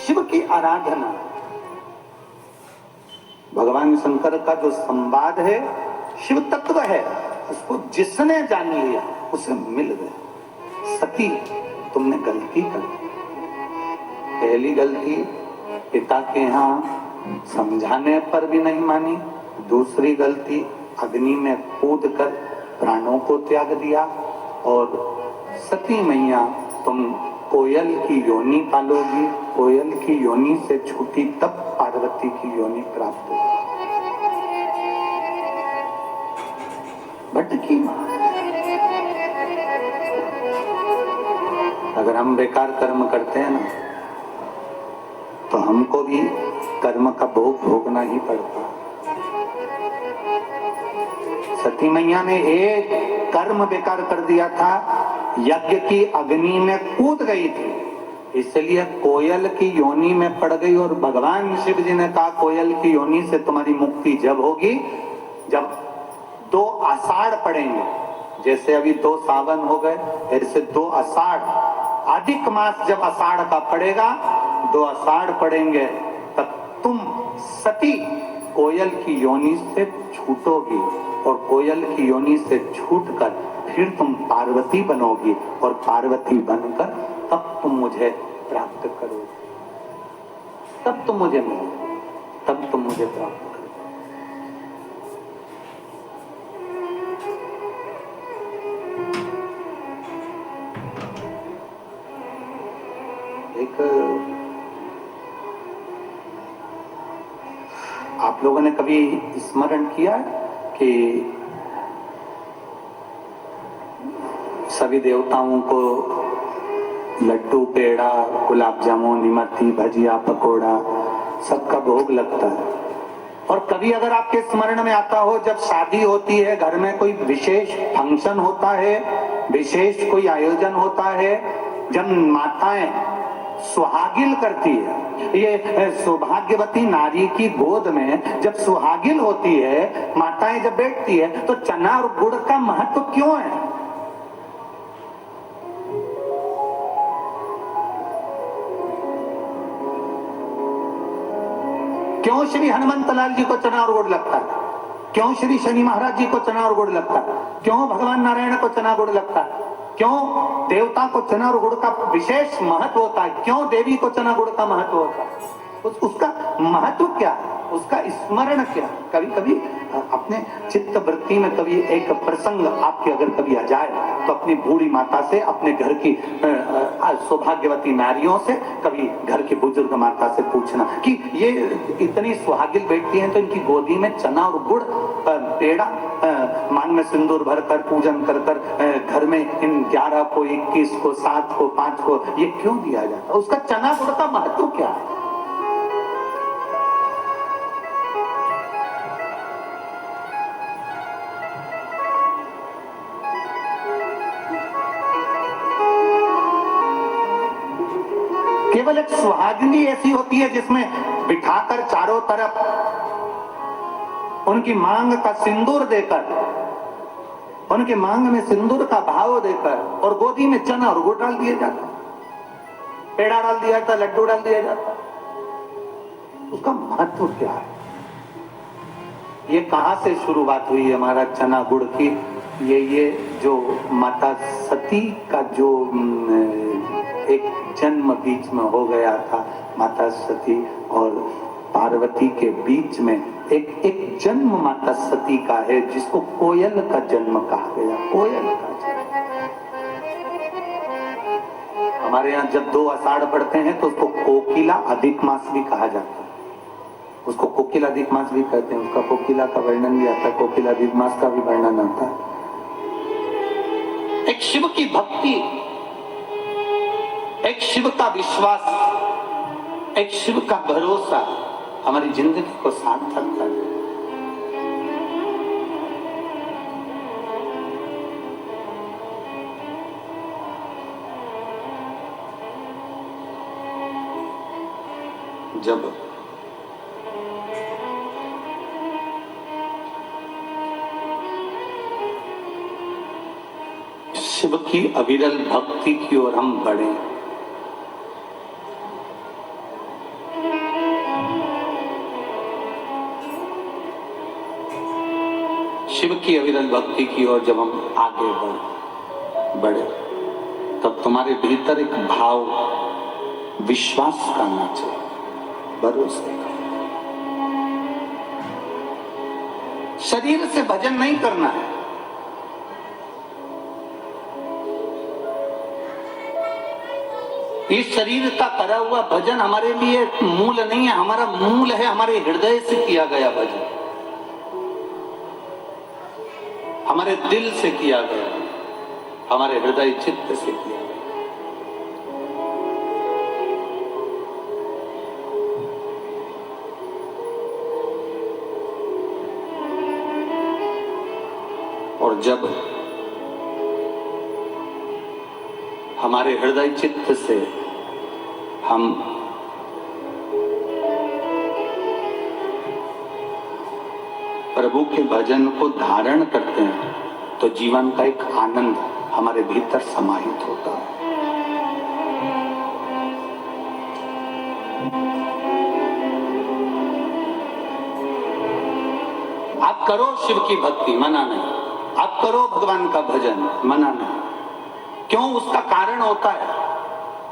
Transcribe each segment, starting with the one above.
शिव की आराधना, भगवान शंकर का जो संवाद है शिव तत्व है, उसको जिसने जान लिया उसे मिल गया। सती तुमने गलती कर दी। पहली गलती पिता के यहाँ समझाने पर भी नहीं मानी, दूसरी गलती अग्नि में कूद कर प्राणों को त्याग दिया। और सती मैया तुम कोयल की योनि पालोगी, कोयल की योनि से छूटी तब पार्वती की योनि प्राप्त हुई। भटकी मां। अगर हम बेकार कर्म करते हैं ना तो हमको भी कर्म का भोग भोगना ही पड़ता। सती मैया ने एक कर्म बेकार कर दिया था, यज्ञ की अग्नि में कूद गई थी, इसलिए कोयल की योनि में पड़ गई। और भगवान शिव जी ने कहा कोयल की योनि से तुम्हारी मुक्ति जब होगी जब 2 आषाढ़ पड़ेंगे। जैसे अभी 2 सावन हो गए, ऐसे 2 आषाढ़, अधिक मास जब आषाढ़ का पड़ेगा, 2 आषाढ़ पड़ेंगे, तब तुम सती कोयल की योनि से छूटोगी। और कोयल की योनि से छूटकर फिर तुम पार्वती बनोगी, और पार्वती बनकर तब तुम मुझे प्राप्त करोगे, तब तुम मुझे मिलोगे, तब तुम मुझे प्राप्त करोगे। एक आप लोगों ने कभी स्मरण किया कि सभी देवताओं को लड्डू, पेड़ा, गुलाब जामुन, इमरती, भजिया, पकोड़ा सबका भोग लगता है। और कभी अगर आपके स्मरण में आता हो, जब शादी होती है, घर में कोई विशेष फंक्शन होता है, विशेष कोई आयोजन होता है, जब माताएं सुहागिल करती है, ये सौभाग्यवती नारी की गोद में जब सुहागिल होती है, माताएं जब बैठती है, तो चना और गुड़ का महत्व क्यों है? क्यों श्री हनुमंत लाल जी को चना और गुड़ लगता है? क्यों श्री शनि महाराज जी को चना और गुड़ लगता है? क्यों भगवान नारायण को चना गुड़ लगता है? क्यों देवता को चना और गुड़ का विशेष महत्व होता है? क्यों देवी को चना गुड़ का महत्व होता है? उसका महत्व क्या है? उसका स्मरण क्या? कभी कभी अपने चित्त वृत्ति में कभी एक प्रसंग आपके अगर कभी आ जाए तो अपनी बूढ़ी माता से, अपने घर की सौभाग्यवती नारियों से, कभी घर की बुजुर्ग माता से पूछना कि ये इतनी सुहागिल बैठती हैं तो इनकी गोदी में चना और गुड़, पेड़ा, मांग में सिंदूर भरकर पूजन कर कर घर में इन 11 को, 21 को, 7 को, 5 को ये क्यों दिया जाता? उसका चना गुड़ का महत्व क्या है? केवल एक सुहागिनी ऐसी होती है जिसमें बिठाकर चारों तरफ उनकी मांग का सिंदूर देकर, उनके मांग में सिंदूर का भाव देकर, और गोदी में चना और गुड़ डाल दिया जाता, पेड़ा डाल दिया जाता, लड्डू डाल दिया जाता। उसका महत्व क्या है? ये कहां से शुरुआत हुई हमारा चना गुड़ की? ये जो माता सती का जो एक जन्म बीच में हो गया था, माता सती और पार्वती के बीच में एक जन्म माता सती का है, जिसको कोयल का जन्म कहा गया। कोयल का जन्म। हमारे यहाँ जब 2 आषाढ़ पड़ते हैं तो उसको कोकिला अधिक मास भी कहा जाता है। उसको कोकिला अधिक मास भी कहते हैं। उसका कोकिला का वर्णन भी आता है, कोकिला अधिक मास का भी वर्णन आता है। एक शिव की भक्ति, एक शिव का विश्वास, एक शिव का भरोसा हमारी जिंदगी को सार्थक कर दे। जब शिव की अविरल भक्ति की ओर हम बढ़े, शिव की अविरल भक्ति की ओर जब हम आगे बढ़े तब तुम्हारे भीतर एक भाव विश्वास का आना चाहिए, भरोसे का। शरीर से भजन नहीं करना है, इस शरीर का करा हुआ भजन हमारे लिए मूल नहीं है। हमारा मूल है हमारे हृदय से किया गया भजन, हमारे दिल से किया गया, हमारे हृदय चित्त से किया गया। और जब हमारे हृदय चित्त से हम प्रभु के भजन को धारण करते हैं तो जीवन का एक आनंद हमारे भीतर समाहित होता है। आप करो शिव की भक्ति, मना नहीं। आप करो भगवान का भजन, मना नहीं। क्यों? उसका कारण होता है।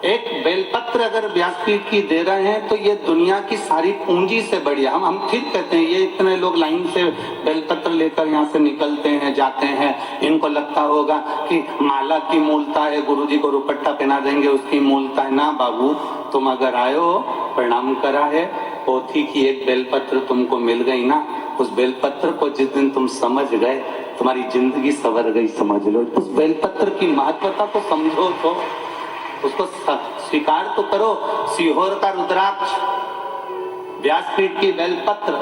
एक बेलपत्र अगर व्यासपीठ की दे रहे हैं तो ये दुनिया की सारी पूंजी से बढ़िया। हम ठीक कहते हैं, ये इतने लोग लाइन से बेलपत्र लेकर यहाँ से निकलते हैं, जाते हैं, इनको लगता होगा कि माला की मूलता है, गुरुजी को रुपट्टा पहना देंगे उसकी मूलता है। ना बाबू, तुम अगर आए हो, प्रणाम करा है, पोथी की एक बेलपत्र तुमको मिल गई ना, उस बेलपत्र को जिस दिन तुम समझ गए तुम्हारी जिंदगी संवर गई, समझ लो। उस बेलपत्र की महत्वता को समझो, तो उसको स्वीकार तो करो। सीहोर का रुद्राक्ष, व्यासपीठ की बेलपत्र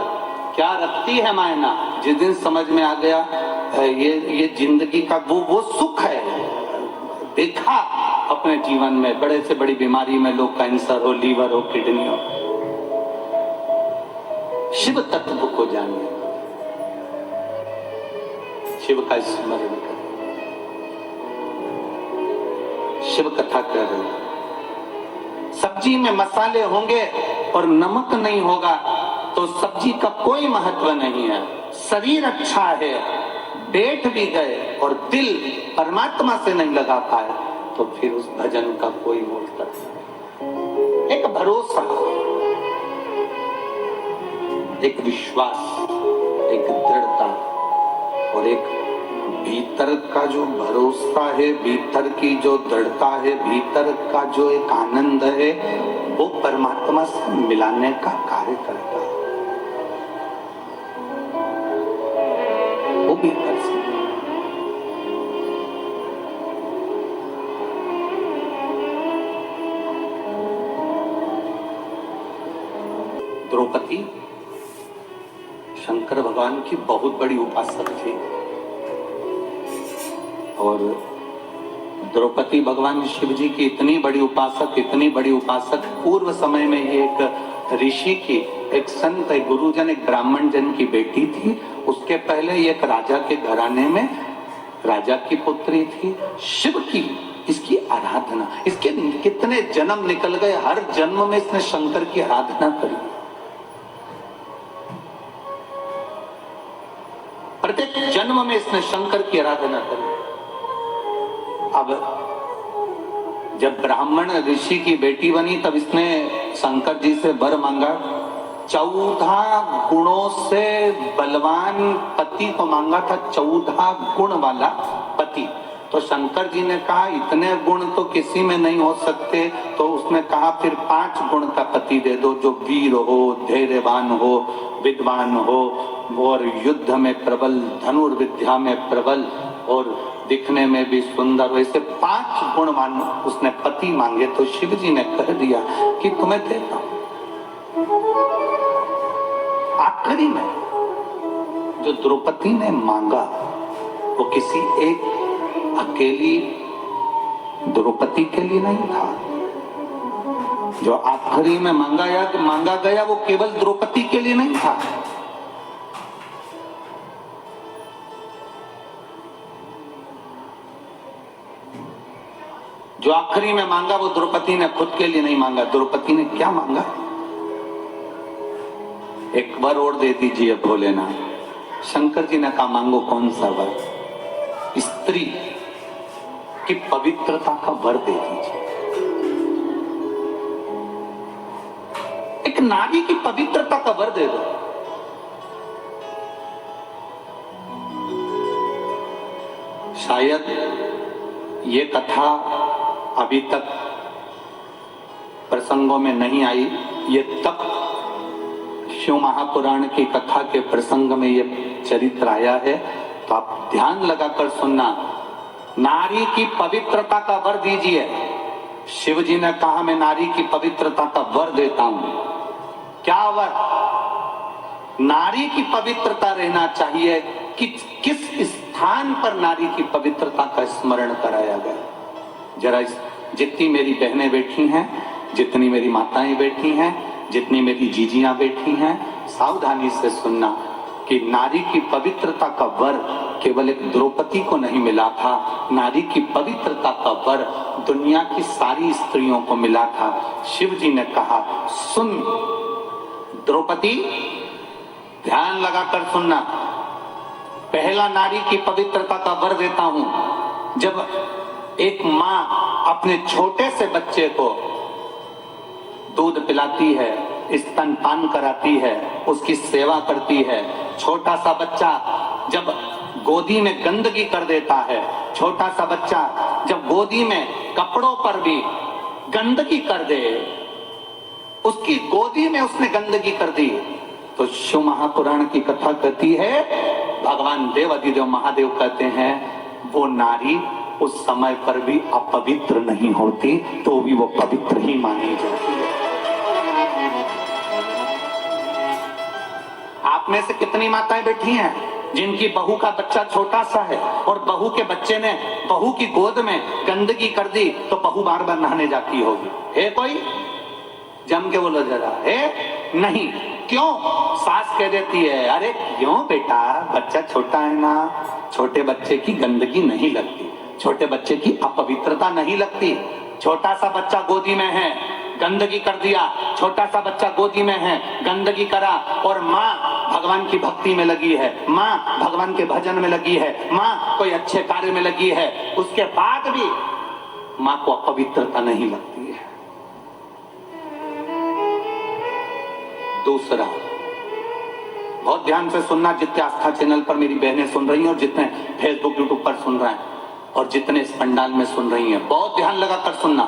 क्या रखती है मायना, जिस दिन समझ में आ गया ये जिंदगी का वो सुख है। देखा अपने जीवन में बड़े से बड़ी बीमारी में लोग, कैंसर हो, लीवर हो, किडनी हो। शिव तत्व को जानिए, शिव का स्मरण करें, शिव कथा कर रहे। सब्जी में मसाले होंगे और नमक नहीं होगा तो सब्जी का कोई महत्व नहीं है। शरीर अच्छा है, पेट भी गए और दिल परमात्मा से नहीं लगा पाए तो फिर उस भजन का कोई मोल नहीं। एक भरोसा, एक विश्वास, एक दृढ़ता और एक भीतर का जो भरोसा है, भीतर की जो दृढ़ता है, भीतर का जो एक आनंद है, वो परमात्मा से मिलाने का कार्य करता है। वो भी कर सकता है। द्रौपदी शंकर भगवान की बहुत बड़ी उपासक थी और द्रौपदी भगवान शिव जी की इतनी बड़ी उपासक, पूर्व समय में ये एक ऋषि की, एक संत, एक गुरुजन, एक ब्राह्मण जन की बेटी थी। उसके पहले ये एक राजा के घराने में राजा की पुत्री थी। शिव की इसकी आराधना, इसके कितने जन्म निकल गए, हर जन्म में इसने शंकर की आराधना करी। प्रत्येक जन्म में इसने शंकर की आराधना करी। अब जब ब्राह्मण ऋषि की बेटी बनी तब इसने शंकर जी से वर मांगा। 14 गुणों से बलवान पति को मांगा था, 14 गुण वाला पति। तो शंकर जी ने कहा इतने गुण तो किसी में नहीं हो सकते, तो उसने कहा फिर 5 गुण का पति दे दो, जो वीर हो, धैर्यवान हो, विद्वान हो और युद्ध में प्रबल, धनुर्विद्या में प्रबल और दिखने में भी सुंदर। वैसे 5 गुणवान उसने पति मांगे। तो शिव जी ने कह दिया कि तुम्हें देता हूं। आखिरी में जो द्रौपदी ने मांगा वो किसी एक अकेली द्रौपदी के लिए नहीं था। जो आखिरी में मांगा गया वो केवल द्रौपदी के लिए नहीं था। जो आखिरी में मांगा वो द्रौपदी ने खुद के लिए नहीं मांगा। द्रौपदी ने क्या मांगा? एक वर और दे दीजिए भोलेनाथ। शंकर जी ने कहा मांगो कौन सा वर? स्त्री की पवित्रता का वर दे दीजिए। एक नारी की पवित्रता का वर दे दो। शायद ये कथा अभी तक प्रसंगों में नहीं आई, ये तब शिव महापुराण की कथा के प्रसंग में ये चरित्र आया है, तो आप ध्यान लगाकर सुनना। नारी की पवित्रता का वर दीजिए। शिव जी ने कहा मैं नारी की पवित्रता का वर देता हूं। क्या वर? नारी की पवित्रता रहना चाहिए कि किस स्थान पर नारी की पवित्रता का स्मरण कराया गया। जरा जितनी मेरी बहनें बैठी हैं, जितनी मेरी माताएं बैठी हैं, जितनी मेरी जीजियां बैठी हैं, सावधानी से सुनना कि नारी की पवित्रता का वर केवल एक द्रौपदी को नहीं मिला था, नारी की पवित्रता का वर दुनिया की सारी स्त्रियों को मिला था। शिव जी ने कहा सुन द्रौपदी, ध्यान लगाकर सुनना, पहला नारी की पवित्रता का वर देता हूं। जब एक मां अपने छोटे से बच्चे को दूध पिलाती है, स्तनपान कराती है, उसकी सेवा करती है, छोटा सा बच्चा जब गोदी में गंदगी कर देता है, छोटा सा बच्चा जब गोदी में कपड़ों पर भी गंदगी कर दे, उसकी गोदी में उसने गंदगी कर दी, तो शिव महापुराण की कथा कहती है, भगवान देव अधिदेव महादेव कहते हैं वो नारी उस समय पर भी अपवित्र नहीं होती, तो भी वो पवित्र ही मानी जाती है। आप में से कितनी माताएं बैठी हैं जिनकी बहू का बच्चा छोटा सा है और बहू के बच्चे ने बहू की गोद में गंदगी कर दी, तो बहू बार बार नहाने जाती होगी? है कोई? जम के बोलो जरा, है? नहीं। क्यों? सास कह देती है अरे क्यों बेटा, बच्चा छोटा है ना, छोटे बच्चे की गंदगी नहीं लगती, छोटे बच्चे की अपवित्रता नहीं लगती। छोटा सा बच्चा गोदी में है, गंदगी कर दिया, छोटा सा बच्चा गोदी में है, गंदगी करा, और माँ भगवान की भक्ति में लगी है, माँ भगवान के भजन में लगी है, माँ कोई अच्छे कार्य में लगी है, उसके बाद भी माँ को अपवित्रता नहीं लगती है। दूसरा, बहुत ध्यान से सुनना, जितने आस्था चैनल पर मेरी बहनें सुन रही हैं और जितने फेसबुक यूट्यूब पर सुन रहे हैं और जितने इस पंडाल में सुन रही हैं, बहुत ध्यान लगाकर सुनना।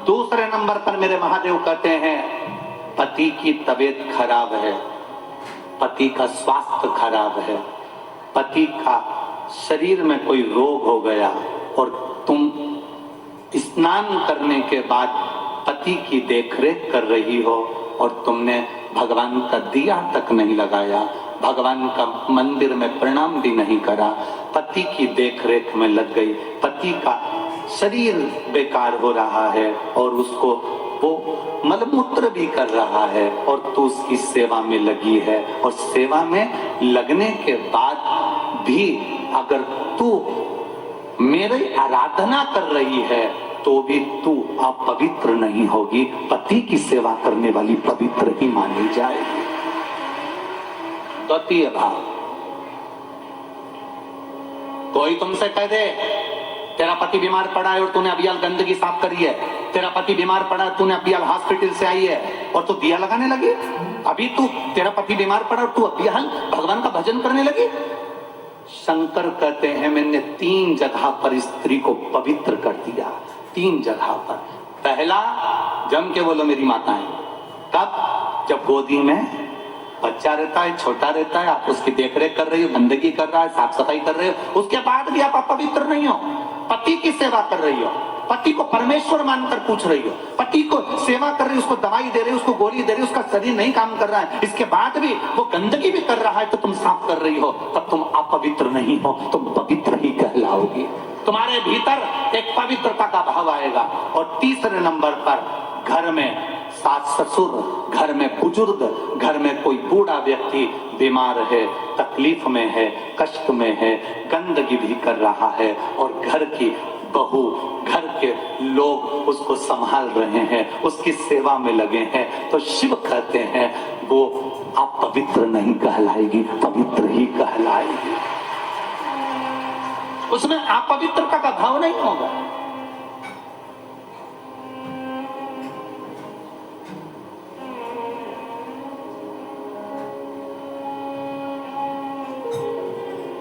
दूसरे नंबर पर मेरे महादेव कहते हैं पति की तबीयत खराब है, पति का स्वास्थ्य खराब है, पति का शरीर में कोई रोग हो गया और तुम स्नान करने के बाद पति की देखरेख कर रही हो और तुमने भगवान का दिया तक नहीं लगाया, भगवान का मंदिर में प्रणाम भी नहीं करा, पति की देखरेख में लग गई, पति का शरीर बेकार हो रहा है और उसको वो मलमूत्र भी कर रहा है और तू उसकी सेवा में लगी है, और सेवा में लगने के बाद भी अगर तू मेरी आराधना कर रही है तो भी तू अपवित्र नहीं होगी, पति की सेवा करने वाली पवित्र ही मानी जाएगी। द्वितीय भाव, कोई तुमसे कह दे तेरा पति बीमार पड़ा है और तूने अभियाल गंदगी साफ करी है, तेरा पति बीमार पड़ा है, तूने अभियाल हॉस्पिटल से आई है और तू दिया लगाने लगी, अभी तू तेरा पति बीमार पड़ा और तू अभियाल भगवान का भजन करने लगी। शंकर कहते हैं मैंने 3 जगह पर स्त्री को पवित्र कर दिया, 3 जगह पर। पहला, जम के बोलो मेरी माताएं, कब? जब गोदी में बच्चा रहता है, छोटा रहता है, आप उसकी देखरेख कर रही हो, गंदगी कर रहा है, साफ सफाई कर रहे हो, उसके बाद भी आप अपवित्र नहीं हो, पति की सेवा कर रही हो, पति को परमेश्वर मानकर पूछ रही हो, पति को सेवा कर रही हो, उसको दवाई दे रही हो, उसको गोली दे रही हो, उसका शरीर नहीं काम कर रहा है, इसके बाद भी वो गंदगी भी कर रहा है तो तुम साफ कर रही हो, तब तुम अपवित्र नहीं हो, तुम पवित्र ही कहलाओगी। तुम्हारे भीतर एक पवित्रता का भाव आएगा। और तीसरे नंबर पर घर में सास ससुर, घर में बुजुर्ग, घर में कोई बूढ़ा व्यक्ति बीमार है, तकलीफ में है, कष्ट में है, गंदगी भी कर रहा है और घर की बहू, घर के लोग उसको संभाल रहे हैं, उसकी सेवा में लगे हैं, तो शिव कहते हैं वो आप पवित्र नहीं कहलाएगी, पवित्र ही कहलाएगी। उसमें आप पवित्रता का भाव नहीं होगा।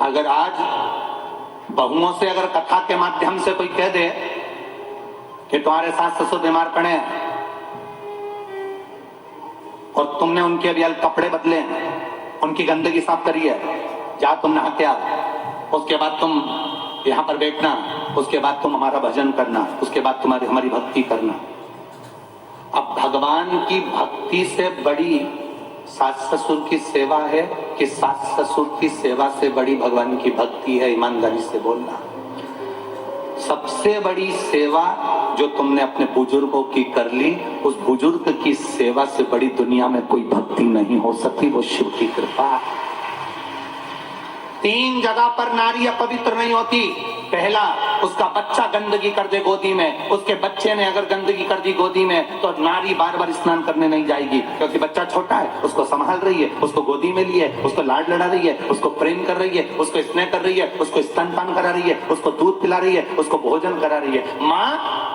अगर आज बहुओं से अगर कथा के माध्यम से कोई कह दे कि तुम्हारे सास ससुर बीमार पड़े और तुमने उनके अभी कपड़े बदले, उनकी गंदगी साफ करी है, जा तुम नहा के आओ, उसके बाद तुम यहां पर बैठना, उसके बाद तुम हमारा भजन करना, उसके बाद तुम्हारी हमारी भक्ति करना। अब भगवान की भक्ति से बड़ी सास ससुर की सेवा है कि सास ससुर की सेवा से बड़ी भगवान की भक्ति है? ईमानदारी से बोलना। सबसे बड़ी सेवा जो तुमने अपने बुजुर्गों की कर ली, उस बुजुर्ग की सेवा से बड़ी दुनिया में कोई भक्ति नहीं हो सकती, वो शिव की कृपा। 3 जगह पर नारी अपवित्र नहीं होती। पहला, उसका बच्चा गंदगी कर दे गोदी में, उसके बच्चे ने अगर गंदगी कर दी गोदी में तो नारी बार बार स्नान करने नहीं जाएगी, क्योंकि बच्चा छोटा है, उसको संभाल रही है, उसको गोदी में लिए, उसको लाड लड़ा रही है, उसको प्रेम कर रही है, उसको स्नेह कर रही है, उसको स्तनपान करा रही है, उसको दूध पिला रही है, उसको भोजन करा रही है। माँ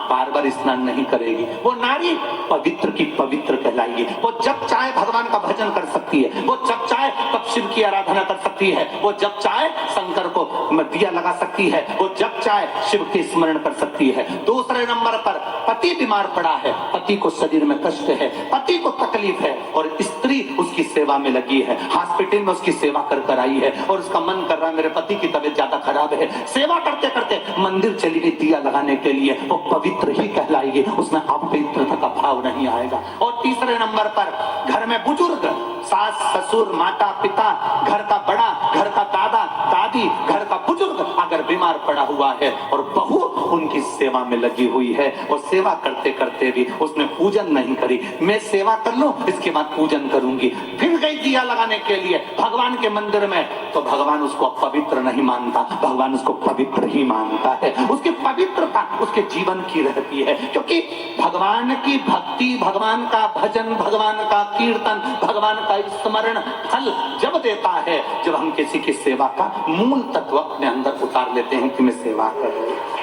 बार बार स्नान नहीं करेगी, वो नारी पवित्र की पवित्र कहलाएगी। वो जब चाहे भगवान का भजन कर सकती है, वो जब चाहे तब शिव की आराधना कर सकती है, वो जब चाहे शंकर को दिया लगा सकती है, वो जब चाहे शिव के स्मरण कर सकती है। दूसरे नंबर पर पति बीमार पड़ा है, पति को शरीर में कष्ट है, पति को तकलीफ है और स्त्री उसकी सेवा में लगी है, हॉस्पिटल में उसकी सेवा कर आई है और उसका मन कर रहा है मेरे पति की तबीयत ज्यादा खराब है, सेवा करते करते मंदिर चली गई दिया लगाने के लिए, वो पवित्र ही कहलाएगी, उसमें अपवित्रता का भाव नहीं आएगा। और तीसरे नंबर पर घर में बुजुर्ग, सास ससुर माता पिता, घर का बड़ा, घर का दादा दादी, घर का बुजुर्ग अगर बीमार पड़ा हुआ है और बहू उनकी सेवा में लगी हुई है और सेवा करते करते भी उसने पूजन नहीं करी, मैं सेवा कर लूं इसके बाद पूजन करूंगी, फिर गई दिया लगाने के लिए भगवान के मंदिर में, तो भगवान उसको पवित्र नहीं मानता, भगवान उसको पवित्र ही मानता है। उसकी पवित्रता उसके जीवन की रहती है, क्योंकि भगवान की भक्ति, भगवान का भजन, भगवान का कीर्तन, भगवान का स्मरण फल जब देता है जब हम किसी की सेवा का मूल तत्व अपने अंदर उतार लेते हैं कि मैं सेवा कर रहा हूं।